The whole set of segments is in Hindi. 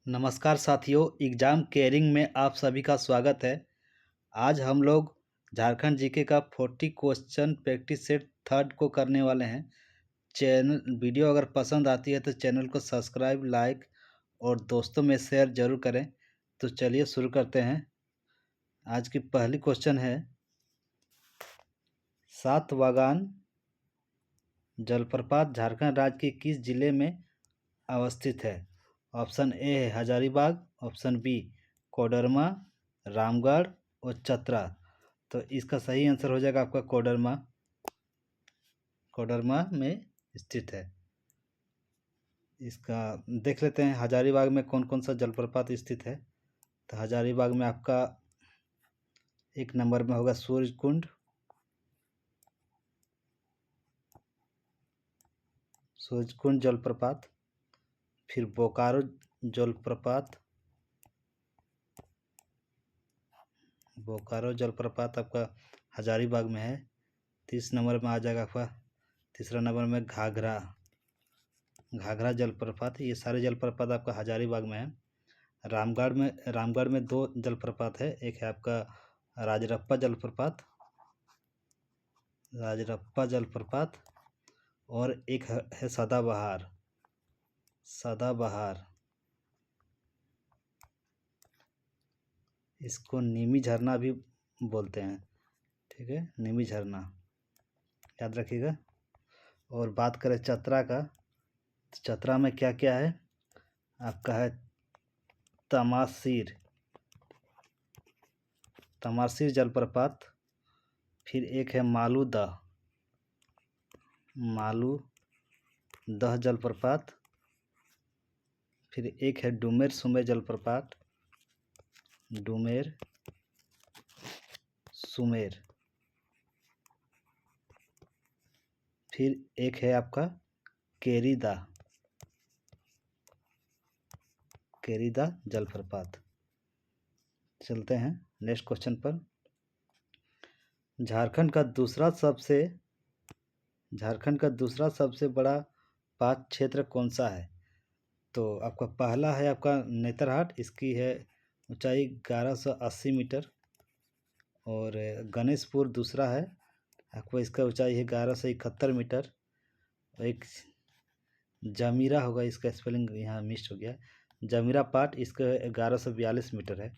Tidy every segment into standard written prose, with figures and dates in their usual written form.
नमस्कार साथियों, एग्ज़ाम केयरिंग में आप सभी का स्वागत है। आज हम लोग झारखंड जीके का 40 क्वेश्चन प्रैक्टिस सेट थर्ड को करने वाले हैं। चैनल वीडियो अगर पसंद आती है तो चैनल को सब्सक्राइब, लाइक और दोस्तों में शेयर ज़रूर करें। तो चलिए शुरू करते हैं। आज की पहली क्वेश्चन है, सातवागान जलप्रपात झारखंड राज्य के किस जिले में अवस्थित है? ऑप्शन ए है हजारीबाग, ऑप्शन बी कोडरमा, रामगढ़ और चतरा। तो इसका सही आंसर हो जाएगा आपका कोडरमा। कोडरमा में स्थित है। इसका देख लेते हैं हजारीबाग में कौन कौन सा जलप्रपात स्थित है। तो हजारीबाग में आपका एक नंबर में होगा सूर्य कुंड, जलप्रपात। फिर बोकारो जलप्रपात, आपका हजारीबाग में है। 30 नंबर में आ जाएगा आपका, तीसरा नंबर में घाघरा जलप्रपात। ये सारे जलप्रपात आपका हजारीबाग में है। रामगढ़ में दो जलप्रपात है। एक है आपका राजरप्पा जलप्रपात और एक है सदाबहार। इसको नीमी झरना भी बोलते हैं। ठीक है, नीमी झरना याद रखिएगा। और बात करें चतरा का, तो चतरा में क्या क्या है आपका है तमासीर जलप्रपात। फिर एक है मालूदह जलप्रपात। फिर एक है डुमेर सुमेर जलप्रपात, डुमेर सुमेर। फिर एक है आपका केरीदा जलप्रपात। चलते हैं नेक्स्ट क्वेश्चन पर। झारखंड का दूसरा सबसे बड़ा पाक क्षेत्र कौन सा है? तो आपका पहला है आपका नेतरहाट, इसकी है ऊंचाई 1180 मीटर। और गणेशपुर दूसरा है, आपको इसका ऊंचाई है 1171 मीटर। और एक जमीरा होगा, इसका स्पेलिंग यहाँ मिस हो गया। जमीरा पाट, इसका 1142 मीटर है।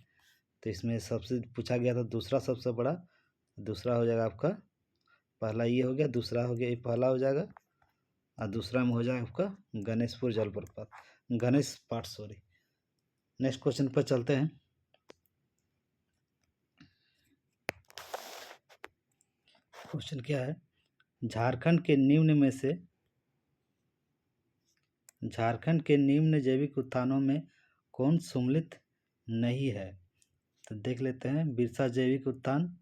तो इसमें सबसे पूछा गया था दूसरा सबसे बड़ा, दूसरा हो जाएगा आपका, पहला ये हो गया, दूसरा हो गया, ये पहला हो जाएगा और दूसरा में हो जाएगा आपका गणेश पाट सॉरी। नेक्स्ट क्वेश्चन पर चलते हैं। क्वेश्चन क्या है, झारखंड के निम्न जैविक उत्थानों में कौन सम्मिलित नहीं है? तो देख लेते हैं, बिरसा जैविक उत्थान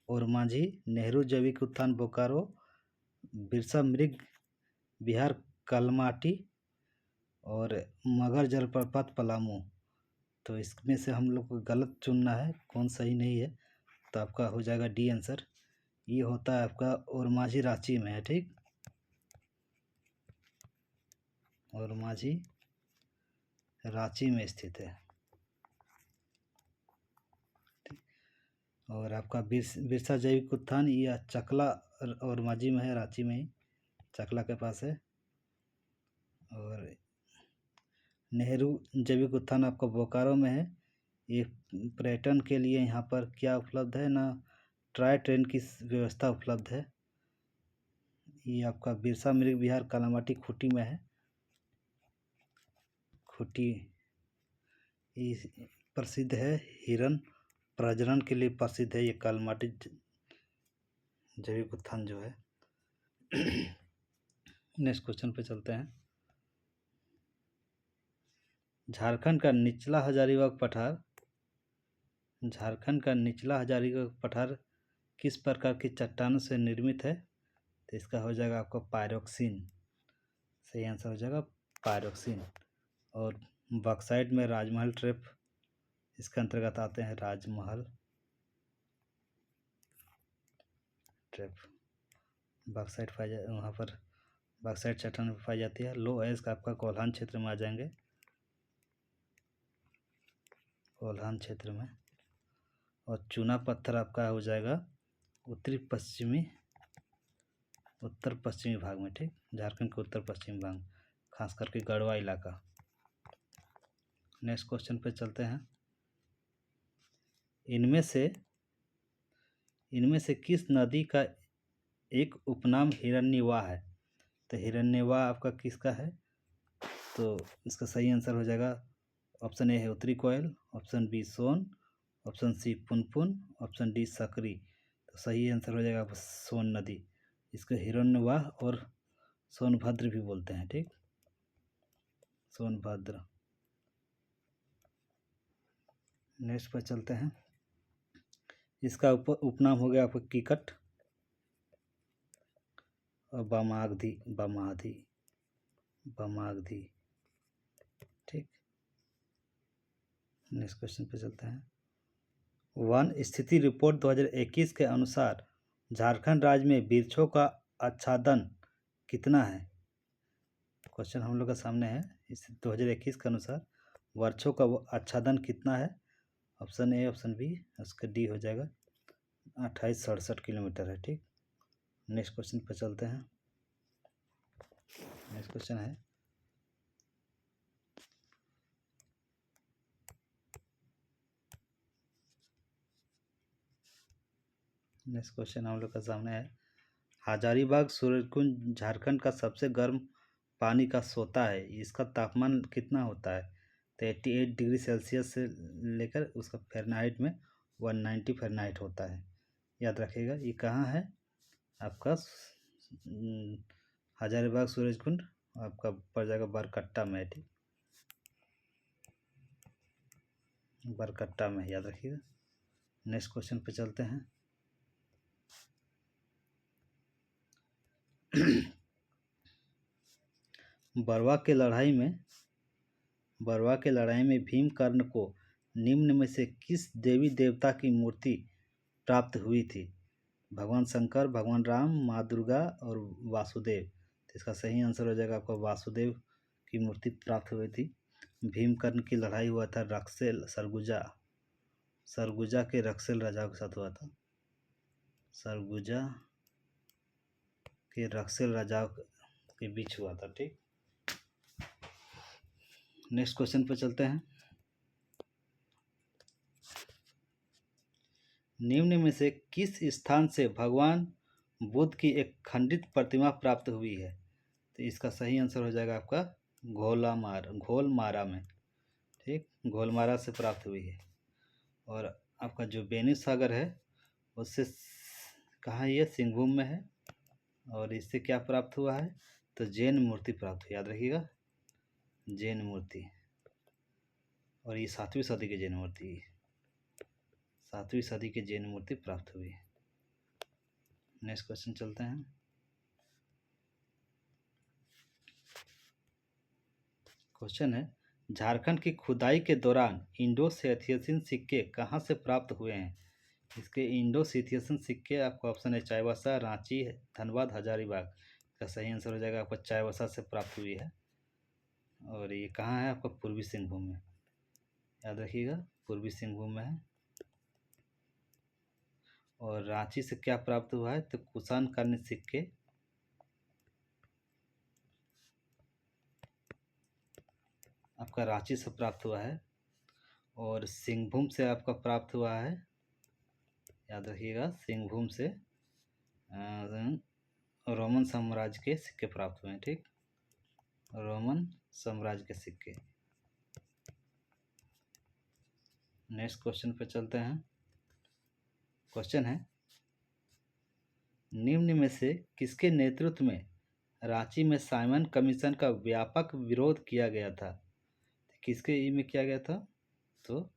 और माझी, नेहरू जैविक उत्थान बोकारो, बिरसा मृग बिहार कलमाटी और मगर जलप्रपात पलामू। तो इसमें से हम लोग को गलत चुनना है, कौन सही नहीं है। तो आपका हो जाएगा डी आंसर। ये होता है आपका और माझी रांची में है। ठीक, और माझी रांची में स्थित है। और आपका बिरसा जैविक उत्थान ये चकला और माझी में है, रांची में ही, चकला के पास है। और नेहरू जैविक उत्थान आपका बोकारो में है। ये पर्यटन के लिए यहाँ पर क्या उपलब्ध है ना, टॉय ट्रेन की व्यवस्था उपलब्ध है। ये आपका बिरसा मृग विहार कालामाटी खूंटी में है। खूंटी ये प्रसिद्ध है, हिरन प्रजनन के लिए प्रसिद्ध है ये कालामाटी जैविक उत्थान जो है। नेक्स्ट क्वेश्चन पे चलते हैं। झारखंड का निचला हजारीबाग पठार किस प्रकार की चट्टानों से निर्मित है? तो इसका हो जाएगा आपका पायरोक्सिन। सही आंसर हो जाएगा पायरोक्सिन। और बॉक्साइट में राजमहल ट्रैप इसके अंतर्गत आते हैं, राजमहल ट्रैप बॉक्साइट वहाँ पर बॉक्साइट चट्टान पाई जाती है। लो एस का आपका कोल्हान क्षेत्र में आ जाएंगे। कोल्हान क्षेत्र में। और चूना पत्थर आपका हो जाएगा उत्तर पश्चिमी भाग में, ठीक, झारखंड के उत्तर पश्चिमी भाग, खास करके गढ़वा इलाका। नेक्स्ट क्वेश्चन पे चलते हैं। इनमें से किस नदी का एक उपनाम हिरण्यवाह है? तो हिरण्यवाह आपका किसका है? तो इसका सही आंसर हो जाएगा, ऑप्शन ए है Uttari Koel, option B Son, option C Punpun, option D Sakri. तो सही आंसर हो जाएगा सोन नदी। इसको हिरण्यवाह और सोनभद्र भी बोलते हैं, ठीक, सोनभद्र। नेक्स्ट पर चलते हैं। इसका उपनाम हो गया आपका कीकट और बमाधी, ठीक। नेक्स्ट क्वेश्चन पे चलते हैं। वन स्थिति रिपोर्ट 2021 के अनुसार झारखंड राज्य में वृक्षों का आच्छादन कितना है? क्वेश्चन हम लोग के सामने है। इस 2021 के अनुसार वृक्षों का आच्छादन कितना है? ऑप्शन ए, ऑप्शन बी, उसका डी हो जाएगा 2867 किलोमीटर है, ठीक। नेक्स्ट क्वेश्चन पर चलते हैं। नेक्स्ट क्वेश्चन है, नेक्स्ट क्वेश्चन हम लोग के सामने है। हजारीबाग सूरजकुंड झारखंड का सबसे गर्म पानी का सोता है। इसका तापमान कितना होता है? तो 88 डिग्री सेल्सियस से लेकर उसका फ़ारेनहाइट में 190 फ़ारेनहाइट होता है। याद रखिएगा। ये कहाँ है? आपका हजारीबाग सूरजकुंड आपका पड़ जाएगा बरकट्टा में, ठीक, बरकट्टा में, याद रखिएगा। नेक्स्ट क्वेश्चन पे चलते हैं। बरवा के लड़ाई में भीमकर्ण को निम्न में से किस देवी देवता की मूर्ति प्राप्त हुई थी? भगवान शंकर, भगवान राम, माँ दुर्गा और वासुदेव। तो इसका सही आंसर हो जाएगा आपका वासुदेव की मूर्ति प्राप्त हुई थी। भीमकर्ण की लड़ाई हुआ था सरगुजा के रक्सेल राजाओं के साथ हुआ था। सरगुजा के रक्सेल राजाओं के बीच हुआ था, ठीक। नेक्स्ट क्वेश्चन पर चलते हैं। निम्न में से किस स्थान से भगवान बुद्ध की एक खंडित प्रतिमा प्राप्त हुई है? तो इसका सही आंसर हो जाएगा आपका घोलमारा में, ठीक, घोलमारा से प्राप्त हुई है। और आपका जो बेनी सागर है उससे कहाँ, ये सिंहभूम में है। और इससे क्या प्राप्त हुआ है? तो जैन मूर्ति प्राप्त हुई, याद रखिएगा, जैन मूर्ति। और ये 7वीं सदी की जैन मूर्ति, 7वीं सदी की जैन मूर्ति प्राप्त हुई है। नेक्स्ट क्वेश्चन चलते हैं। क्वेश्चन है, झारखंड की खुदाई के दौरान इंडो-सिथियन सिक्के कहाँ से प्राप्त हुए हैं? इसके इंडो-सिथियन सिक्के आपको ऑप्शन है चाईबासा, रांची, धनबाद, हजारीबाग। का सही आंसर हो जाएगा आपका चाईबासा से प्राप्त हुई है। और ये कहाँ है? आपका पूर्वी सिंहभूम में, याद रखिएगा, पूर्वी सिंहभूम में है। और रांची से क्या प्राप्त हुआ है? तो कुषाण कालीन सिक्के आपका रांची से प्राप्त हुआ है। और सिंहभूम से आपका प्राप्त हुआ है, याद रखिएगा, सिंहभूम से रोमन साम्राज्य के सिक्के प्राप्त हुए हैं, ठीक, रोमन साम्राज्य के सिक्के। नेक्स्ट क्वेश्चन पे चलते हैं। क्वेश्चन है, निम्न में से किसके नेतृत्व में रांची में साइमन कमीशन का व्यापक विरोध किया गया था? किसके में किया गया था? तो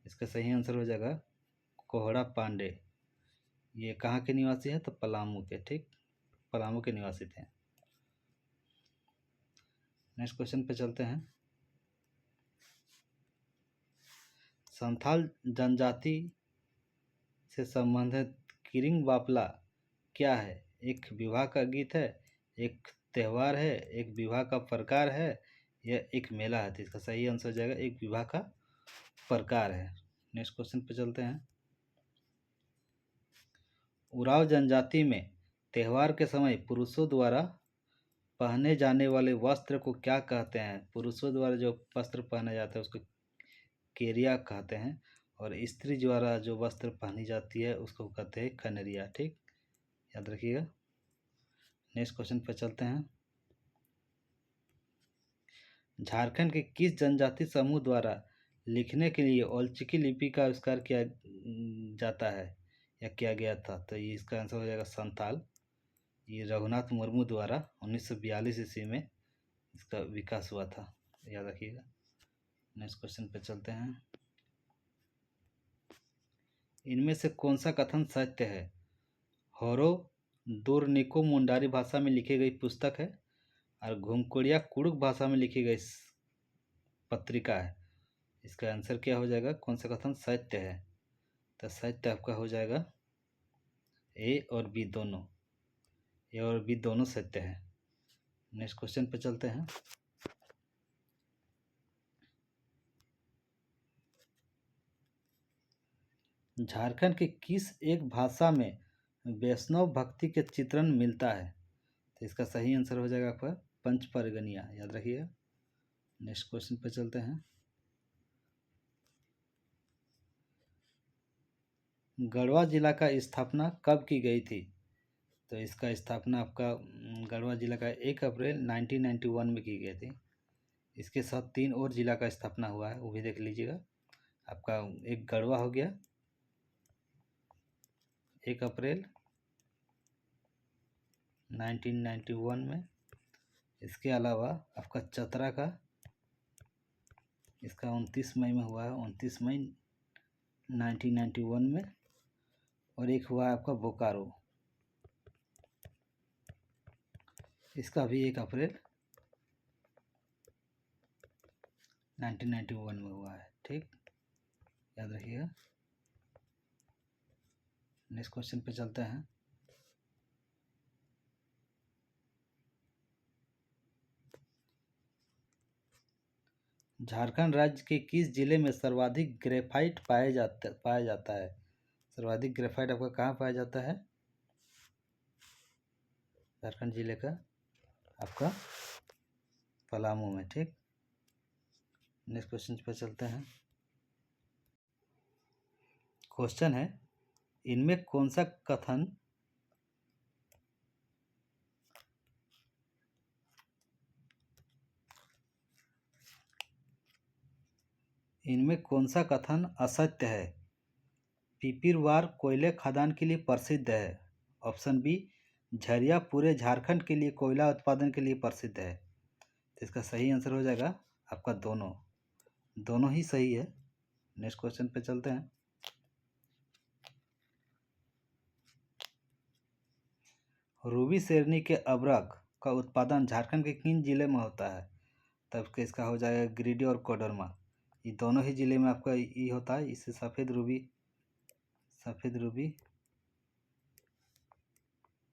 इसका सही आंसर हो जाएगा कोहड़ा पांडे। ये कहाँ के निवासी है? तो पलामू के, ठीक, पलामू के निवासी थे। नेक्स्ट क्वेश्चन पे चलते हैं। संथाल जनजाति से संबंधित किरिंग बापला क्या है? एक विवाह का गीत है, एक त्यौहार है, एक विवाह का प्रकार है, या एक मेला है? तो इसका सही आंसर हो जाएगा एक विवाह का प्रकार है। नेक्स्ट क्वेश्चन पे चलते हैं। उरांव जनजाति में त्योहार के समय पुरुषों द्वारा पहने जाने वाले वस्त्र को क्या कहते हैं? पुरुषों द्वारा जो वस्त्र पहना जाता है उसको केरिया कहते हैं, और स्त्री द्वारा जो वस्त्र पहनी जाती है उसको कहते हैं कनरिया। ठीक, याद रखिएगा। नेक्स्ट क्वेश्चन पे चलते हैं। झारखंड के किस जनजाति समूह द्वारा लिखने के लिए औलचिकी लिपि का आविष्कार किया जाता है या किया गया था? तो ये इसका आंसर हो जाएगा संथाल। ये रघुनाथ मुर्मू द्वारा 1942 ईस्वी में इसका विकास हुआ था, याद रखिएगा। नेक्स्ट क्वेश्चन पे चलते हैं। इनमें से कौन सा कथन सत्य है? होरो दोरनिको मुंडारी भाषा में लिखी गई पुस्तक है और घुमकोड़िया कुड़ुक भाषा में लिखी गई पत्रिका है। इसका आंसर क्या हो जाएगा? कौन सा कथन सत्य है? तो सत्य आपका हो जाएगा ए और बी दोनों। ए और बी दोनों सत्य है। नेक्स्ट क्वेश्चन पे चलते हैं। झारखंड के किस एक भाषा में वैष्णव भक्ति के चित्रण मिलता है? तो इसका सही आंसर हो जाएगा आपका पंच परगनिया, याद रखिएगा। नेक्स्ट क्वेश्चन पे चलते हैं। गढ़वा जिला का स्थापना कब की गई थी? तो इसका स्थापना आपका गढ़वा जिला का 1 अप्रैल 1991 में की गई थी। इसके साथ 3 और जिला का स्थापना हुआ है, वो भी देख लीजिएगा। आपका एक गढ़वा हो गया 1 अप्रैल 1991 में। इसके अलावा आपका चतरा का इसका 29 मई में हुआ है, 29 मई 1991 में। और एक हुआ है आपका बोकारो, इसका भी 1 अप्रैल 1991 में हुआ है। ठीक, याद रखिएगा। नेक्स्ट क्वेश्चन पे चलते हैं। झारखंड राज्य के किस जिले में सर्वाधिक ग्रेफाइट पाया जाता है? सर्वाधिक ग्रेफाइट आपका कहाँ पाया जाता है? झारखंड जिले का आपका पलामू में। ठीक, नेक्स्ट क्वेश्चन पे चलते हैं। क्वेश्चन है, इनमें कौन सा कथन असत्य है? पिपीरवार कोयले खदान के लिए प्रसिद्ध है। ऑप्शन बी, झरिया पूरे झारखंड के लिए कोयला उत्पादन के लिए प्रसिद्ध है। तो इसका सही आंसर हो जाएगा आपका दोनों ही सही है। नेक्स्ट क्वेश्चन पे चलते हैं। रूबी शेरनी के अबरख का उत्पादन झारखंड के किन जिले में होता है? तब के इसका हो जाएगा गिरिडीह और कोडरमा। ये दोनों ही जिले में आपका ये होता है। इससे सफ़ेद रूबी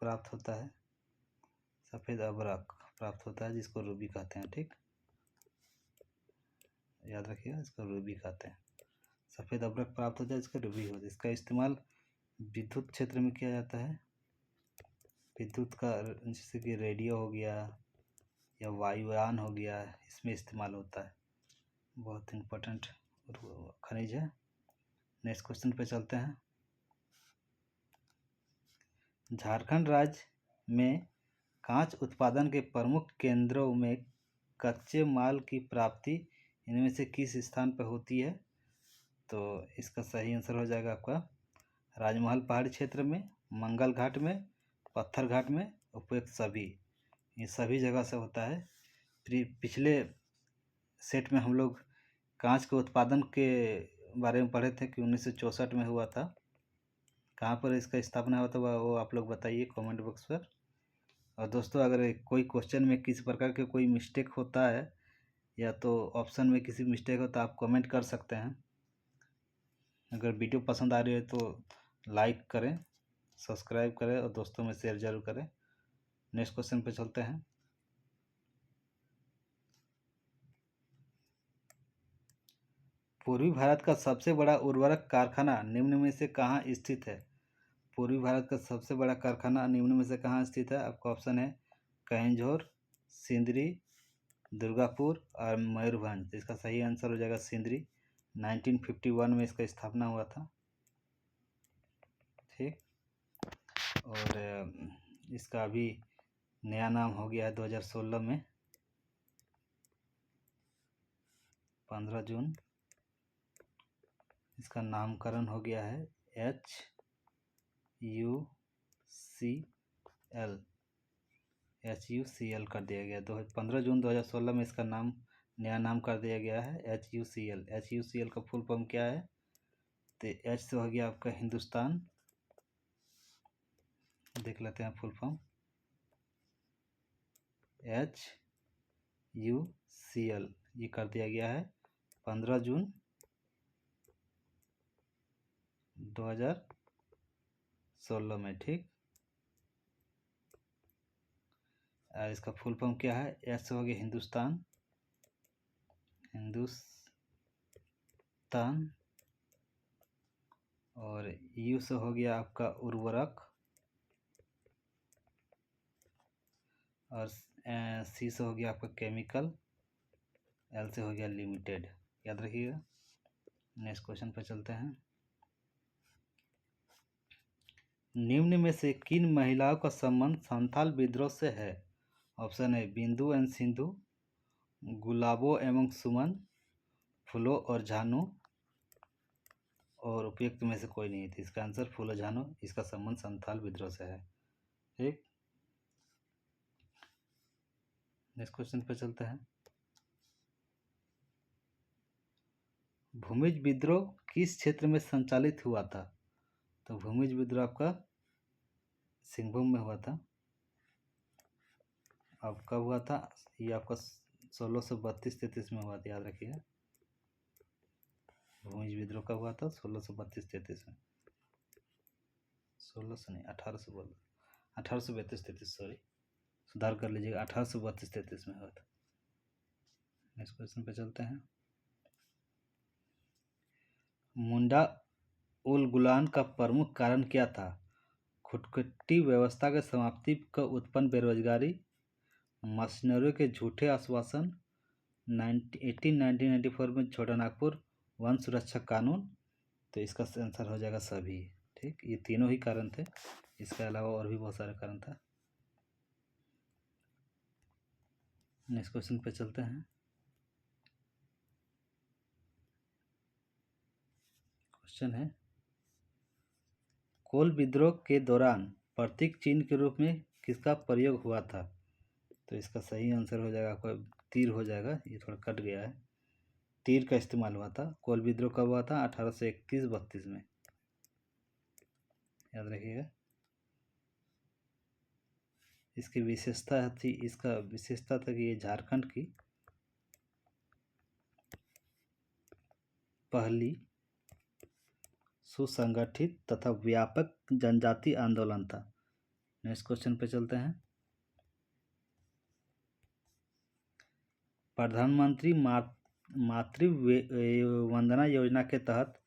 प्राप्त होता है, सफ़ेद अबरख प्राप्त होता है, जिसको रूबी कहते हैं। ठीक, याद रखिएगा, इसको रूबी कहते हैं। सफ़ेद अबरख प्राप्त होता है, इसका रूबी होता है। इसका इस्तेमाल विद्युत क्षेत्र में किया जाता है। विद्युत का जैसे कि रेडियो हो गया या वायुयान हो गया, इसमें इस्तेमाल होता है। बहुत इम्पोर्टेंट खनिज है। नेक्स्ट क्वेश्चन पे चलते हैं। झारखंड राज्य में कांच उत्पादन के प्रमुख केंद्रों में कच्चे माल की प्राप्ति इनमें से किस स्थान पर होती है? तो इसका सही आंसर हो जाएगा आपका राजमहल पहाड़ी क्षेत्र में, मंगल घाट में, पत्थर घाट में, उपयुक्त सभी, ये सभी जगह से होता है। पिछले सेट में हम लोग कांच के उत्पादन के बारे में पढ़े थे कि 1964 में हुआ था। कहाँ पर इसका स्थापना हुआ था वो आप लोग बताइए कमेंट बॉक्स पर। और दोस्तों, अगर कोई क्वेश्चन में किसी प्रकार के कोई मिस्टेक होता है या तो ऑप्शन में किसी मिस्टेक हो तो आप कमेंट कर सकते हैं। अगर वीडियो पसंद आ रही है तो लाइक करें, सब्सक्राइब करें और दोस्तों में शेयर जरूर करें। नेक्स्ट क्वेश्चन पे चलते हैं। पूर्वी भारत का सबसे बड़ा उर्वरक कारखाना निम्न में से कहाँ स्थित है? पूर्वी भारत का सबसे बड़ा कारखाना निम्न में से कहाँ स्थित है? आपका ऑप्शन है कहिंझोर, सिंदरी, दुर्गापुर और मयूरभंज। इसका सही आंसर हो जाएगा सिंदरी। 1951 में इसका स्थापना हुआ था। ठीक। और इसका अभी नया नाम हो गया है 2016 में, 15 जून इसका नामकरण हो गया है HUCL कर दिया गया। 15 जून 2016 में इसका नया नाम कर दिया गया है HUCL। HUCL का फुल फॉर्म क्या है? तो H से हो गया आपका हिंदुस्तान, देख लेते हैं फुल फॉर्म। HUCL ये कर दिया गया है 15 जून 2016 में। ठीक। और इसका फुल फॉर्म क्या है? एच से हो गया हिंदुस्तान और यू से हो गया आपका उर्वरक और सी से हो गया आपका केमिकल, एल से हो गया लिमिटेड। याद रखिएगा। नेक्स्ट क्वेश्चन पर चलते हैं। निम्न में से किन महिलाओं का संबंध संथाल विद्रोह से है? ऑप्शन है बिंदु एंड सिंधु, गुलाबो एवं सुमन, फुलो और झानू, और उपयुक्त में से कोई नहीं थी। इसका आंसर फुलो झानू, इसका संबंध संथाल विद्रोह से है। ठीक। नेक्स्ट क्वेश्चन पे चलते हैं। भूमिज विद्रोह किस क्षेत्र में संचालित हुआ था? तो भूमिज विद्रोह आपका सिंहभूम में हुआ था। अब कब हुआ था? ये आपका 1632-33 में हुआ था, याद रखिएगा। भूमिज विद्रोह कब हुआ था? 1632-33 में। 1600 नहीं, 1800 बोल, 1832-33, सॉरी, सुधार कर लीजिएगा, 1832-33 में हुआ था। नेक्स्ट क्वेश्चन पे चलते हैं। मुंडा उल गुलान का प्रमुख कारण क्या था? खुदकुशी व्यवस्था की समाप्ति का उत्पन्न बेरोजगारी, मशीनरियों के झूठे आश्वासन, 1994 में छोटा नागपुर वन सुरक्षा कानून। तो इसका आंसर हो जाएगा सभी। ठीक। ये तीनों ही कारण थे, इसके अलावा और भी बहुत सारे कारण था। नेक्स्ट क्वेश्चन पे चलते हैं। क्वेश्चन है कोल विद्रोह के दौरान प्रतीक चिन्ह के रूप में किसका प्रयोग हुआ था? तो इसका सही आंसर हो जाएगा आपका तीर हो जाएगा। ये थोड़ा कट गया है। तीर का इस्तेमाल हुआ था। कोल विद्रोह कब हुआ था? 1831-32 में। याद रखिएगा। इसका विशेषता था कि ये झारखंड की पहली सुसंगठित तथा व्यापक जनजाति आंदोलन था। नेक्स्ट क्वेश्चन पे चलते हैं। प्रधानमंत्री मातृ वंदना योजना के तहत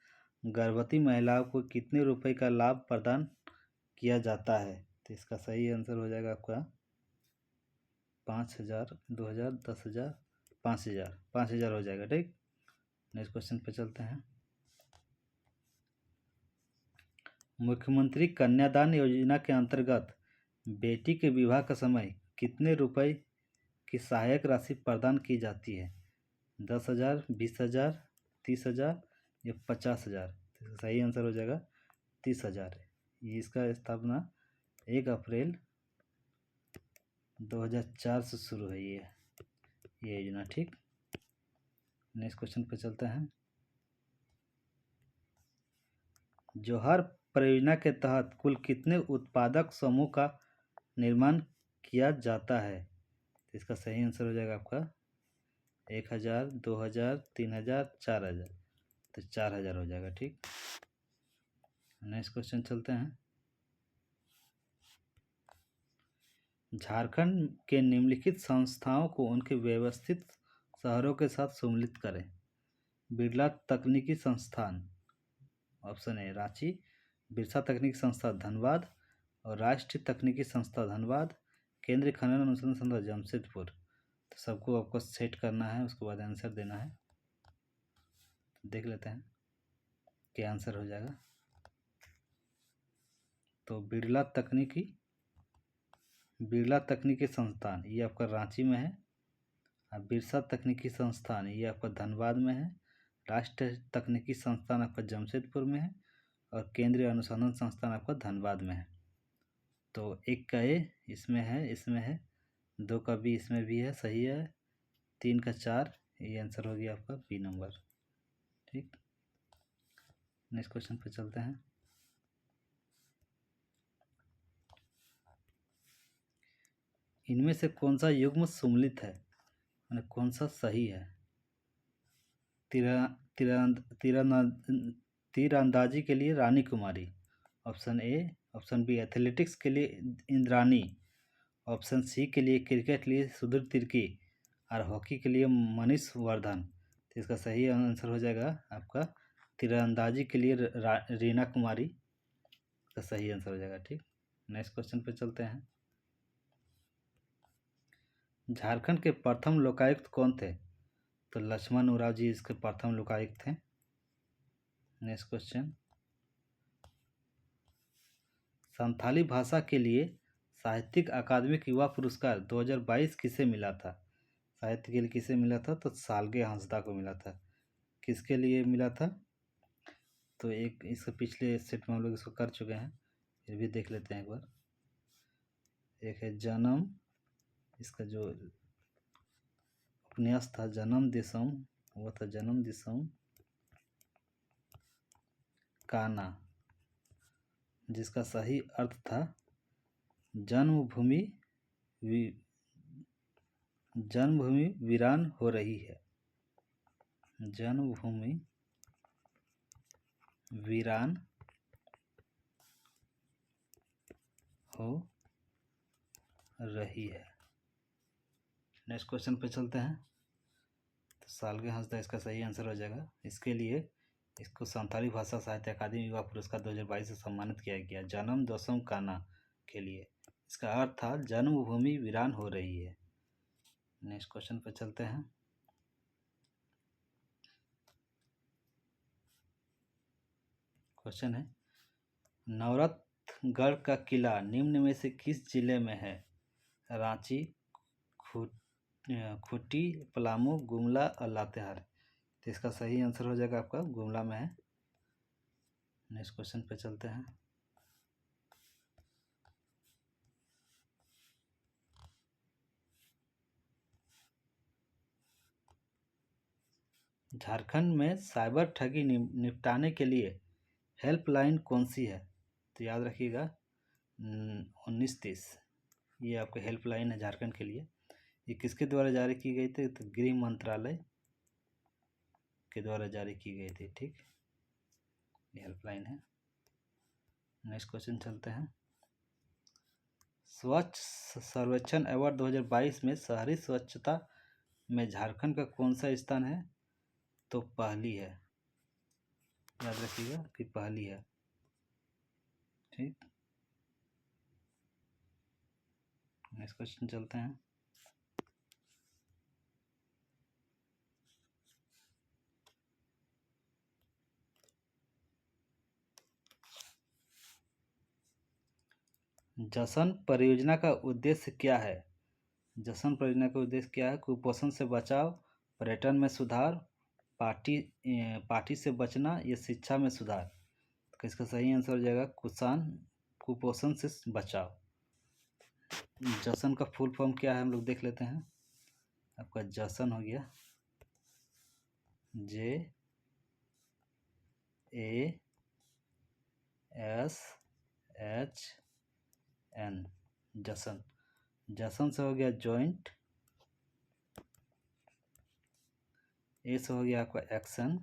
गर्भवती महिलाओं को कितने रुपए का लाभ प्रदान किया जाता है? तो इसका सही आंसर हो जाएगा आपका 5,000, 2,000, 10,000, 5,000। 5,000 हो जाएगा। ठीक। नेक्स्ट क्वेश्चन पे चलते हैं। मुख्यमंत्री कन्यादान योजना के अंतर्गत बेटी के विवाह का समय कितने रुपए की सहायक राशि प्रदान की जाती है? 10,000, 20,000, 30,000 या 50,000? सही आंसर हो जाएगा 30,000। ये इसका स्थापना 1 अप्रैल 2004 से शुरू हुई है ये योजना। ठीक। नेक्स्ट क्वेश्चन पे चलते हैं। जौहर परियोजना के तहत कुल कितने उत्पादक समूह का निर्माण किया जाता है? इसका सही आंसर हो जाएगा आपका 1,000, 2,000, 3,000, 4,000। तो 4,000 हो जाएगा। ठीक। नेक्स्ट क्वेश्चन चलते हैं। झारखंड के निम्नलिखित संस्थाओं को उनके व्यवस्थित शहरों के साथ सम्मिलित करें। बिरला तकनीकी संस्थान, ऑप्शन ए रांची, बिरसा तकनीकी संस्थान धनबाद और राष्ट्रीय तकनीकी संस्था धनबाद, केंद्रीय खनन अनुसंधान संस्था जमशेदपुर। तो सबको आपको सेट करना है, उसके बाद आंसर देना है। देख लेते हैं क्या आंसर हो जाएगा। तो बिरला तकनीकी संस्थान ये आपका रांची में है, और बिरसा तकनीकी संस्थान ये आपका धनबाद में है, राष्ट्रीय तकनीकी संस्थान आपका जमशेदपुर में है, और केंद्रीय अनुसंधान संस्थान आपका धनबाद में है। तो एक का ए इसमें है, दो का बी इसमें भी है, सही है, तीन का चार, ये आंसर हो गया आपका बी नंबर। ठीक, नेक्स्ट क्वेश्चन पे चलते हैं। इनमें से कौन सा युग्म सुमेलित है, यानी कौन सा सही है? तीरंदाजी के लिए Rani Kumari, option A, option B athletics के लिए इंद्रानी, ऑप्शन सी के लिए क्रिकेट के लिए सुधीर तिर्की, और हॉकी के लिए मनीष वर्धन। तो इसका सही आंसर हो जाएगा आपका तीरंदाजी के लिए रीना कुमारी का सही आंसर हो जाएगा। ठीक, नेक्स्ट क्वेश्चन पे चलते हैं। झारखंड के प्रथम लोकायुक्त कौन थे? तो लक्ष्मण उराव जी इसके प्रथम लोकायुक्त थे। नेक्स्ट क्वेश्चन, संथाली भाषा के लिए साहित्यिक अकादमिक युवा पुरस्कार 2022 किसे मिला था? साहित्य के लिए किसे मिला था? तो साल्गे हंसदा को मिला था। किसके लिए मिला था? तो एक इसके पिछले सेट में हम लोग इसको कर चुके हैं, फिर भी देख लेते हैं एक बार। एक है जन्म, इसका जो उपन्यास था जन्म दिसम, वो था जन्म दिसम काना, जिसका सही अर्थ था जन्मभूमि वीरान हो रही है। जन्मभूमि वीरान हो रही है। नेक्स्ट क्वेश्चन पे चलते हैं। तो साल्गे हंसदा इसका सही आंसर हो जाएगा। इसके लिए इसको संथाली भाषा साहित्य अकादमी युवा पुरस्कार 2022 से सम्मानित किया गया, जन्म दसम काना के लिए। इसका अर्थ था जन्मभूमि वीरान हो रही है। नेक्स्ट क्वेश्चन पे चलते हैं। क्वेश्चन है, नवरत्नगढ़ का किला निम्न में से किस जिले में है? रांची, खूंटी, पलामू, गुमला और लातेहार। तो इसका सही आंसर हो जाएगा आपका गुमला में है। नेक्स्ट क्वेश्चन पे चलते हैं। झारखंड में साइबर ठगी निपटाने के लिए हेल्पलाइन कौन सी है? तो याद रखिएगा 1930, ये आपका हेल्पलाइन है झारखंड के लिए। ये किसके द्वारा जारी की गई थी? तो गृह मंत्रालय के द्वारा जारी की गई थी। ठीक, ये हेल्पलाइन है। नेक्स्ट क्वेश्चन चलते हैं। स्वच्छ सर्वेक्षण अवार्ड 2022 में शहरी स्वच्छता में झारखंड का कौन सा स्थान है? तो पहली है, याद रखिएगा कि पहली है। ठीक, नेक्स्ट क्वेश्चन चलते हैं। जसन परियोजना का उद्देश्य क्या है? जसन परियोजना का उद्देश्य क्या है? कुपोषण से बचाव, पर्यटन में सुधार, पार्टी से बचना या शिक्षा में सुधार। तो इसका सही आंसर हो जाएगा कुपोषण से बचाव। जसन का फुल फॉर्म क्या है हम लोग देख लेते हैं। आपका जसन हो गया JASHN, जसन। जसन से हो गया जॉइंट, ए से हो गया आपका एक्शन,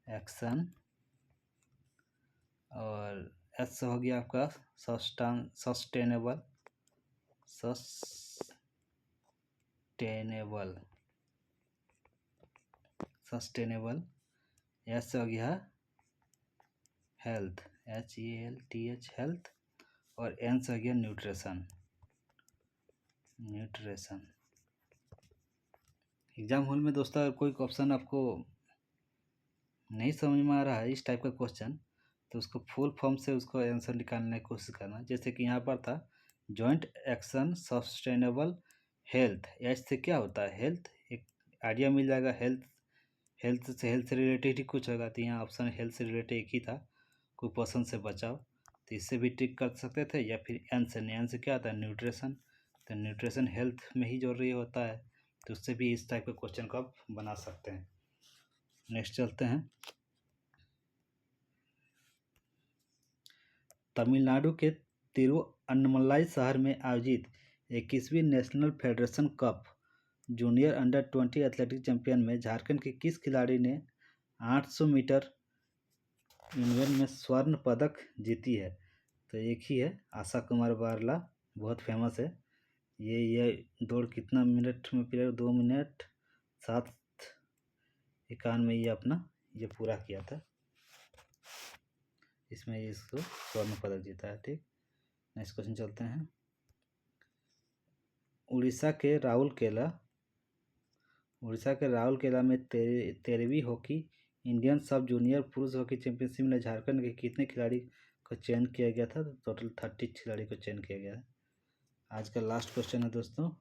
एक्शन, और एस से हो गया आपका सस्टेनेबल, सस्टेनेबल। एस हो गया हेल्थ, HELTH हेल्थ, और एन से हो गया न्यूट्रिशन। एग्जाम हॉल में दोस्तों अगर कोई ऑप्शन आपको नहीं समझ में आ रहा है इस टाइप का क्वेश्चन, तो उसको फुल फॉर्म से उसको आंसर निकालने की कोशिश करना। जैसे कि यहाँ पर था joint action sustainable health, H से क्या होता है हेल्थ, एक आइडिया मिल जाएगा। हेल्थ से रिलेटेड ही कुछ होगा, तो यहाँ ऑप्शन हेल्थ से रिलेटेड एक ही था, कुपोषण से बचाव, तो इससे भी टिक कर सकते थे। या फिर एन से क्या आता है न्यूट्रिशन, तो न्यूट्रिशन हेल्थ में ही जरूरी होता है, तो उससे भी इस टाइप का क्वेश्चन को आप बना सकते हैं। नेक्स्ट चलते हैं। तमिलनाडु के तिरुअन्नमलाई शहर में आयोजित 21वीं national federation cup junior under 20 athletics champion में झारखंड के किस खिलाड़ी ने 800 मीटर इवेंट में स्वर्ण पदक जीती है? तो एक ही है, आशा कुमार बारला, बहुत फेमस है। ये दौड़ कितना मिनट में पीरियड, 2 मिनट 7:51 ये अपना ये पूरा किया था, इसमें इसको स्वर्ण पदक जीता है। ठीक, नेक्स्ट क्वेश्चन चलते हैं। उड़ीसा के राउरकेला में 13वीं हॉकी इंडियन सब जूनियर पुरुष हॉकी चैंपियनशिप में झारखंड के कितने खिलाड़ी को चयन किया गया था? तो टोटल 30 खिलाड़ी को चयन किया गया है। आज का लास्ट क्वेश्चन है दोस्तों,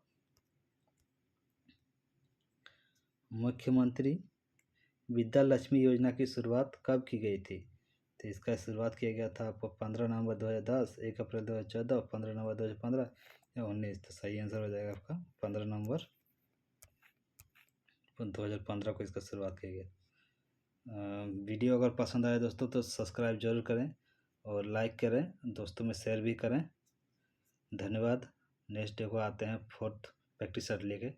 मुख्यमंत्री विद्या लक्ष्मी योजना की शुरुआत कब की गई थी? तो इसका शुरुआत किया गया था आपको 15 नवंबर 2010, 1 अप्रैल 2014, 15 नवंबर 2015 या 19। तो सही आंसर हो जाएगा आपका 15 नवंबर 2015 को इसका शुरुआत किया गया। वीडियो अगर पसंद आए दोस्तों तो सब्सक्राइब जरूर करें और लाइक करें, दोस्तों में शेयर भी करें। धन्यवाद। नेक्स्ट डे को आते हैं 4th प्रैक्टिस सेट लेके।